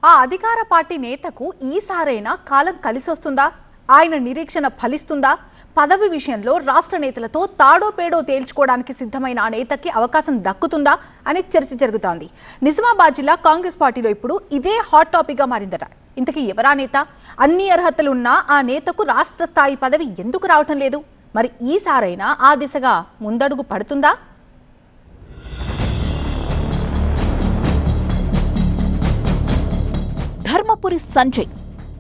ఆ అధికార పార్టీ నేతకు ఈసారైనా కాలం కలిసొస్తుందా? ఆయన నిరీక్షణ ఫలిస్తుందా? పదవి విషయంలో రాష్ట్ర నేతలతో తాడో పేడో తేల్చుకోవడానికి సిద్ధమైన ఆ నేతకి అవకాశం దక్కుతుందా అని చర్చ జరుగుతోంది. నిజామాబాద్ జిల్లా కాంగ్రెస్ పార్టీలో ఇప్పుడు ఇదే హాట్ టాపిక్గా మారిందట. ఇంతకీ ఎవరా నేత? అన్ని అర్హతలున్నా ఆ నేతకు రాష్ట్ర స్థాయి పదవి ఎందుకు రావటం లేదు? మరి ఈసారైనా ఆ దిశగా ముందడుగు పడుతుందా? ధర్మపురి సంజయ్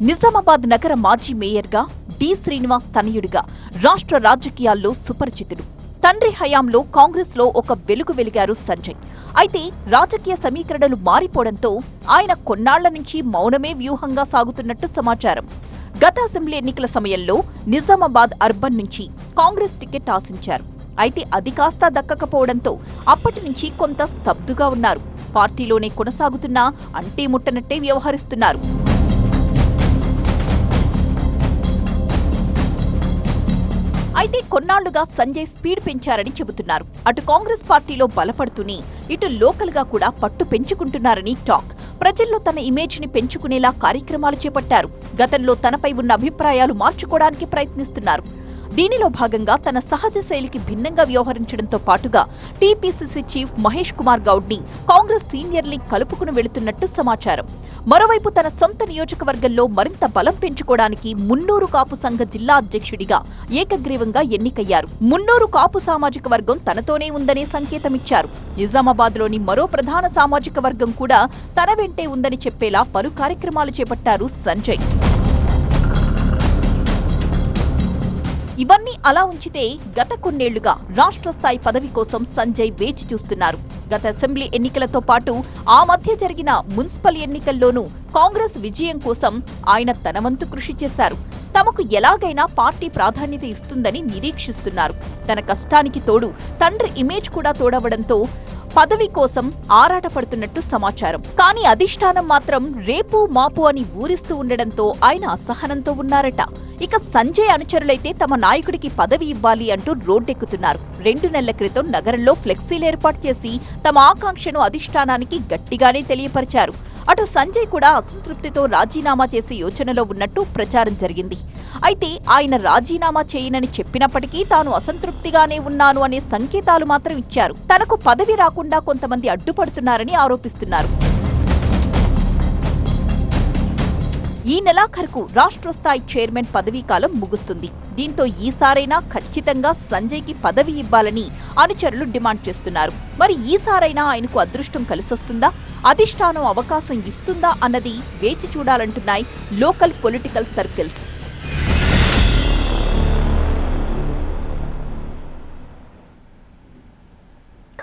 నిజామాబాద్ నగర మాజీ మేయర్గా డి శ్రీనివాస్ తనయుడిగా రాష్ట్ర రాజకీయాల్లో సుపరిచితుడు. తండ్రి హయాంలో కాంగ్రెస్లో ఒక వెలుగు వెలిగారు సంజయ్. అయితే రాజకీయ సమీకరణలు మారిపోవడంతో ఆయన కొన్నాళ్ల నుంచి మౌనమే వ్యూహంగా సాగుతున్నట్టు సమాచారం. గత అసెంబ్లీ ఎన్నికల సమయంలో నిజామాబాద్ అర్బన్ నుంచి కాంగ్రెస్ టికెట్ ఆశించారు. అయితే అది కాస్తా దక్కకపోవడంతో అప్పటి నుంచి కొంత స్తబ్దుగా ఉన్నారు. పార్టీలోనే కొనసాగుతున్నా అంటే ముట్టనట్టే వ్యవహరిస్తున్నారు. అయితే కొన్నాళ్లుగా సంజయ్ స్పీడ్ పెంచారని చెబుతున్నారు. అటు కాంగ్రెస్ పార్టీలో బలపడుతూనే ఇటు లోకల్ గా కూడా పట్టు పెంచుకుంటున్నారని టాక్. ప్రజల్లో తన ఇమేజ్ ని పెంచుకునేలా కార్యక్రమాలు చేపట్టారు. గతంలో తనపై ఉన్న అభిప్రాయాలు మార్చుకోవడానికి ప్రయత్నిస్తున్నారు. దీనిలో భాగంగా తన సహజ శైలికి భిన్నంగా వ్యవహరించడంతో పాటుగా టీపీసీసీ చీఫ్ మహేష్ కుమార్ గౌడ్ ని కాంగ్రెస్ సీనియర్లీ కలుపుకుని వెళుతున్నట్టు సమాచారం. మరోవైపు తన సొంత నియోజకవర్గంలో మరింత బలం పెంచుకోవడానికి మున్నూరు కాపు సంఘ జిల్లా అధ్యక్షుడిగా ఏకగ్రీవంగా ఎన్నికయ్యారు. మున్నూరు కాపు సామాజిక వర్గం తనతోనే ఉందనే సంకేతమిచ్చారు. నిజామాబాద్ లోని మరో ప్రధాన సామాజిక వర్గం కూడా తన వెంటే ఉందని చెప్పేలా పలు కార్యక్రమాలు చేపట్టారు సంజయ్. ఇవన్నీ అలా ఉంచితే గత కొన్నేళ్లుగా రాష్ట్ర స్థాయి పదవి కోసం సంజయ్ వేచి చూస్తున్నారు. గత అసెంబ్లీ ఎన్నికలతో పాటు ఆ మధ్య జరిగిన మున్సిపల్ ఎన్నికల్లోనూ కాంగ్రెస్ విజయం కోసం ఆయన తన వంతు కృషి చేశారు. తమకు ఎలాగైనా పార్టీ ప్రాధాన్యత ఇస్తుందని నిరీక్షిస్తున్నారు. తన కష్టానికి తోడు తండ్రి ఇమేజ్ కూడా తోడవడంతో పదవి కోసం ఆరాటపడుతున్నట్టు సమాచారం. కానీ అధిష్టానం మాత్రం రేపు మాపు అని ఊరిస్తూ ఉండడంతో ఆయన అసహనంతో ఉన్నారట. ఇక సంజయ్ అనుచరులైతే తమ నాయకుడికి పదవి ఇవ్వాలి అంటూ రోడ్డెక్కుతున్నారు. 2 నెలల క్రితం నగరంలో ఫ్లెక్సీలు ఏర్పాటు చేసి తమ ఆకాంక్షను అధిష్టానానికి గట్టిగానే తెలియపరిచారు. అటు సంజయ్ కూడా అసంతృప్తితో రాజీనామా చేసే యోచనలో ఉన్నట్టు ప్రచారం జరిగింది. అయితే ఆయన రాజీనామా చేయనని చెప్పినప్పటికీ తాను అసంతృప్తిగానే ఉన్నాను అనే సంకేతాలు మాత్రం ఇచ్చారు. తనకు పదవి రాకుండా కొంతమంది అడ్డుపడుతున్నారని ఆరోపిస్తున్నారు. ఈ నెలాఖరుకు రాష్ట్ర స్థాయి చైర్మన్ పదవీకాలం ముగుస్తుంది. దీంతో ఈసారైనా ఖచ్చితంగా సంజయ్కి పదవి ఇవ్వాలని అనుచరులు డిమాండ్ చేస్తున్నారు. మరి ఈసారైనా ఆయనకు అదృష్టం కలిసొస్తుందా? అధిష్టానం అవకాశం ఇస్తుందా అన్నది వేచి చూడాలంటున్నాయి లోకల్ పొలిటికల్ సర్కిల్స్.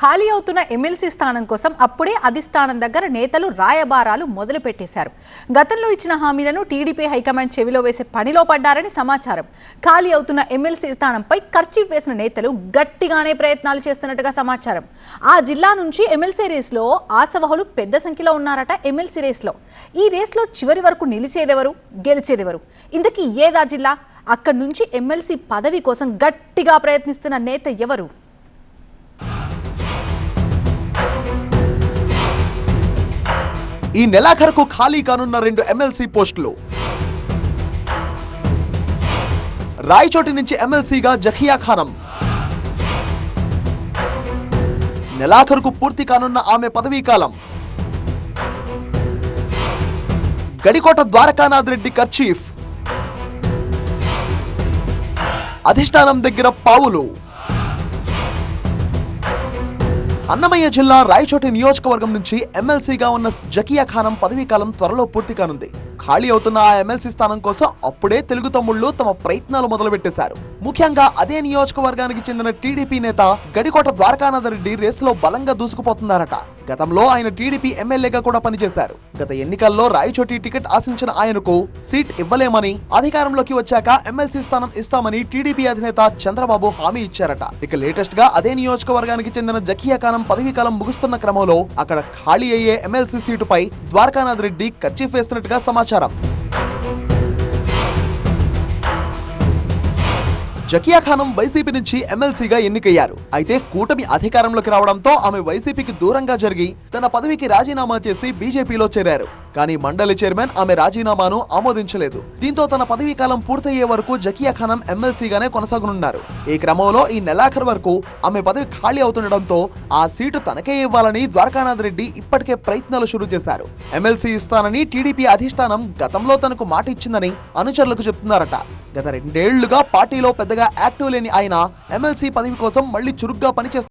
ఖాళీ అవుతున్న ఎమ్మెల్సీ స్థానం కోసం అప్పుడే అధిష్టానం దగ్గర నేతలు రాయబారాలు మొదలు పెట్టేశారు. గతంలో ఇచ్చిన హామీలను టీడీపీ హైకమాండ్ చెవిలో వేసే పనిలో పడ్డారని సమాచారం. ఖాళీ అవుతున్న ఎమ్మెల్సీ స్థానంపై ఖర్చీఫ్ వేసిన నేతలు గట్టిగానే ప్రయత్నాలు చేస్తున్నట్టుగా సమాచారం. ఆ జిల్లా నుంచి ఎమ్మెల్సీ రేస్లో ఆశావహులు పెద్ద సంఖ్యలో ఉన్నారట. ఎమ్మెల్సీ రేస్లో ఈ రేస్లో చివరి వరకు నిలిచేదెవరు, గెలిచేదెవరు? ఇంతకీ ఏదా జిల్లా? అక్కడి నుంచి ఎమ్మెల్సీ పదవి కోసం గట్టిగా ప్రయత్నిస్తున్న నేత ఎవరు? ఈ నెలాఖరుకు ఖాళీ కానున్న 2 ఎమ్మెల్సీ పోస్టులు. రాయచోటి నుంచి ఎమ్మెల్సీగా జకియా ఖానం. నెలాఖరుకు పూర్తి కానున్న ఆమె పదవీ కాలం. గడికోట ద్వారకానాథ్ రెడ్డి కర్చీఫ్. అధిష్టానం దగ్గర పావులు. అన్నమయ్య జిల్లా రాయచోటి నియోజకవర్గం నుంచి ఎమ్మెల్సీగా ఉన్న జకియా ఖానం పదవీకాలం త్వరలో పూర్తి కానుంది. ఖాళీ అవుతున్న ఆ ఎమ్మెల్సీ స్థానం కోసం అప్పుడే తెలుగు తమ్ముళ్లు తమ ప్రయత్నాలు మొదలుపెట్టేశారు. ముఖ్యంగా అదే నియోజకవర్గానికి చెందిన టీడీపీ నేత గడికోట ద్వారకానాథ్ రెడ్డి రేసులో బలంగా దూసుకుపోతున్నారట. గతంలో ఆయన టీడీపీ ఎమ్మెల్యేగా కూడా పనిచేశారు. గత ఎన్నికల్లో రాయచోటి టికెట్ ఆశించిన ఆయనకు సీట్ ఇవ్వలేమని, అధికారంలోకి వచ్చాక ఎమ్మెల్సీ స్థానం ఇస్తామని టీడీపీ అధినేత చంద్రబాబు హామీ ఇచ్చారట. ఇక లేటెస్ట్ గా అదే నియోజకవర్గానికి చెందిన జకియా ఖానం పదవీకాలం ముగుస్తున్న క్రమంలో అక్కడ ఖాళీ అయ్యే ఎమ్మెల్సీ సీటుపై ద్వారకానాథ్ రెడ్డి కర్చీఫ్ వేస్తున్నట్టుగా సమాచారం. జకియా ఖానం వైసీపీ నుంచి ఎమ్మెల్సీగా ఎన్నికయ్యారు. అయితే కూటమి అధికారంలోకి రావడంతో ఆమె వైసీపీకి దూరంగా జరిగి తన పదవికి రాజీనామా చేసి బీజేపీలో చేరారు. కానీ మండలి చైర్మన్ ఆమె రాజీనామాను ఆమోదించలేదు. దీంతో తన పదవీ కాలం పూర్తయ్యే వరకు జకియా ఖానం ఎమ్మెల్సీగానే కొనసాగనున్నారు. ఈ క్రమంలో ఈ నెలాఖరు వరకు ఆమె పదవి ఖాళీ అవుతుండటంతో ఆ సీటు తనకే ఇవ్వాలని ద్వారకానాథ్ రెడ్డి ఇప్పటికే ప్రయత్నాలు షురూ చేశారు. ఎమ్మెల్సీ ఇస్తానని టీడీపీ అధిష్టానం గతంలో తనకు మాట ఇచ్చిందని అనుచరులకు చెప్తున్నారట. గత 2 ఏళ్లుగా పార్టీలో పెద్దగా యాక్టివ్ లేని ఆయన ఎమ్మెల్సీ పదవి కోసం మళ్లీ చురుగ్గా పనిచేస్తారు.